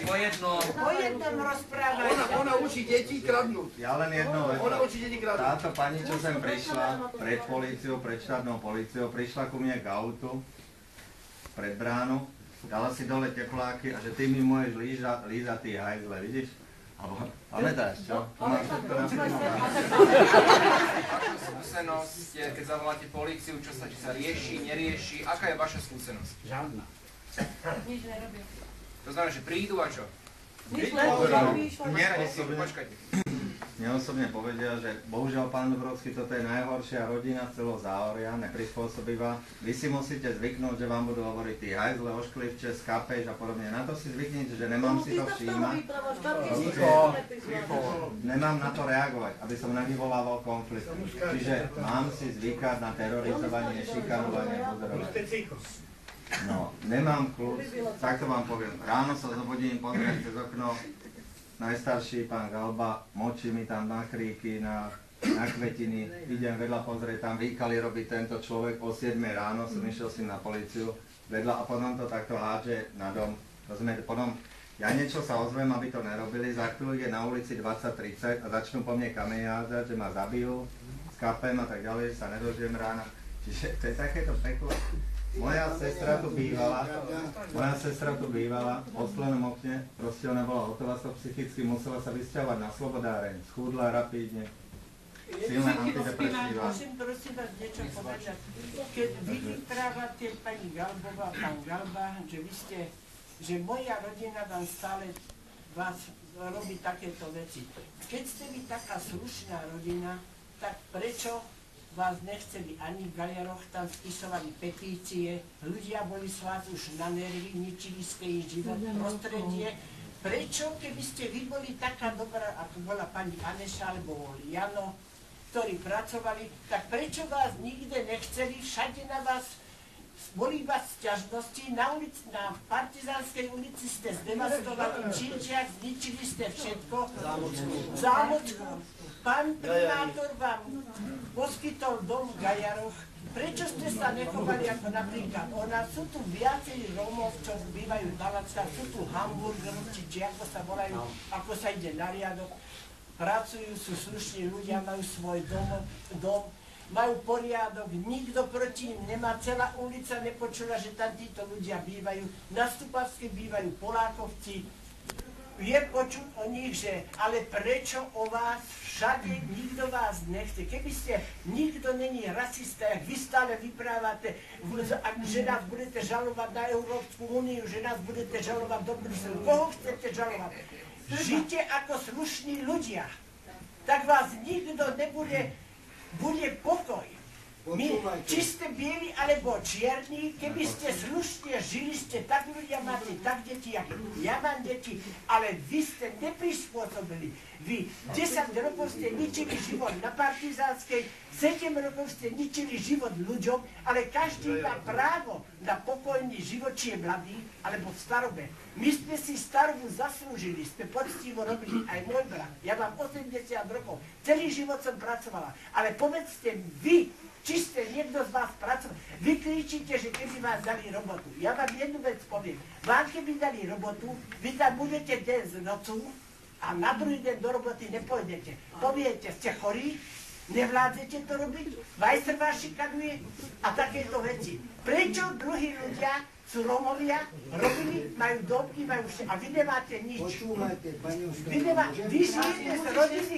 Po jednom rozprávajú. Ona učí deti kradnúť. Ja len jedno vec. Ona učí deti kradnúť. Táto pani, čo sem prišla pred políciou, pred štátnou políciou, prišla ku mne k autu pred bránu, dala si dole tepláky a že ty mi môžeš lízať ty hajzle, vidíš? Alebo, pamätáš, čo? To máš všetko napríklad. Vaša skúsenosť je, keď zavoláte políciu, čo sa rieši, nerieši, aká je vaša skúsenosť? Žiadna. Nič nerobia. To znamená, že prídu a čo? Nič nerobia. Počkajte. Mne osobne povedia, že bohužiaľ, pán Dubrovský, toto je najhoršia rodina celého Záhoria, neprispôsobivá. Vy si musíte zvyknúť, že vám budú hovoriť tí hajzle, ošklivče, skapeš a podobne. Na to si zvyknite, že nemám si to všímať. Nemám na to reagovať, aby som nevyvolával konflikt. Čiže mám si zvykať na terorizovanie, šikanovanie, pozorovanie. No, nemám kľud, takto vám poviem. Ráno sa zobudím, pozriem cez okno, najstarší pán Galba močí mi tam na kríky, na kvetiny, idem vedľa pozrieť, tam výkali robí tento človek o 7 ráno, som išiel s ním na políciu, vedľa a potom to takto hádže na dom. Rozumiete, potom ja niečo sa ozvem, aby to nerobili, za chvíľu ide na ulici 20-30 a začnú po mne kameň hádzať, že ma zabijú, skapem a tak ďalej, sa nedožijem rána. Čiže to je takéto peklo. Moja sestra tu bývala v osklenom okne, proste ona bola hotová sa psychicky, musela sa vysťahovať na Slobodáreň, schudla rapidne, silné antidepresíva. Musím prosím vás niečo povedať. Keď vy vyprávate pani Galbová, pán Galba, že moja rodina vám stále vás robí takéto veci. Keď ste vy taká slušná rodina, tak prečo vás nechceli ani v Galiaroch, tam spisovali petície, ľudia boli s vás už na nervy, ničili ste ich život, prostredie. Prečo, keby ste vy boli taká dobrá, ako bola pani Aneša alebo Jano, ktorí pracovali, tak prečo vás nikde nechceli, všade na vás, boli vás sťažnosti, na Partizánskej ulici ste zdevastovali Činčiak, zničili ste všetko, Zámočku. Pán primátor vám poskytol dom v Gajaroch. Prečo ste sa nechovali ako napríklad ona? Sú tu viacej Rómov, čo bývajú v Dalackách, sú tu Hamburgerovci, či ako sa volajú, ako sa ide na riadok. Pracujú, sú slušní ľudia, majú svoj dom, majú poriadok, nikto proti nim nemá, celá ulica nepočula, že tam títo ľudia bývajú. Na Stupavskej bývajú Polákovci. Je počuť o nich, že ale prečo o vás všade nikto vás nechce? Keby ste, nikto není rasista, jak vy stále vyprávate, že nás budete žalovať na Európsku úniu, že nás budete žalovať do Bruselu. Koho chcete žalovať? Žite ako slušní ľudia. Tak vás nikto nebude, bude pokoj. My, či ste bieli alebo čierni, keby ste slušne žili, ste tak ľudia máte, tak deti, ako ja mám deti, ale vy ste neprispôsobili. Vy 10 rokov ste ničili život na Partizánskej, 7 rokov ste ničili život ľuďom, ale každý má právo na pokojný život, či je mladý, alebo v starobe. My sme si starobu zaslúžili, sme poctivo robili, aj môj brat. Ja mám 80 rokov, celý život som pracovala, ale povedzte vy, či ste niekto z vás pracoval. Vy kričíte, že keby vás dali robotu. Ja vám jednu vec poviem. Vám keby dali robotu, vy tam budete deň z nocu a na druhý deň do roboty nepôjdete. Poviete, ste chorí, nevládzete to robiť, Vajser vás šikanuje a takéto veci. Prečo druhí ľudia sú Rómovia, robili, majú domky, majú všetko a vy nemáte nič. Počúvajte, pani Vy žijete z rodiny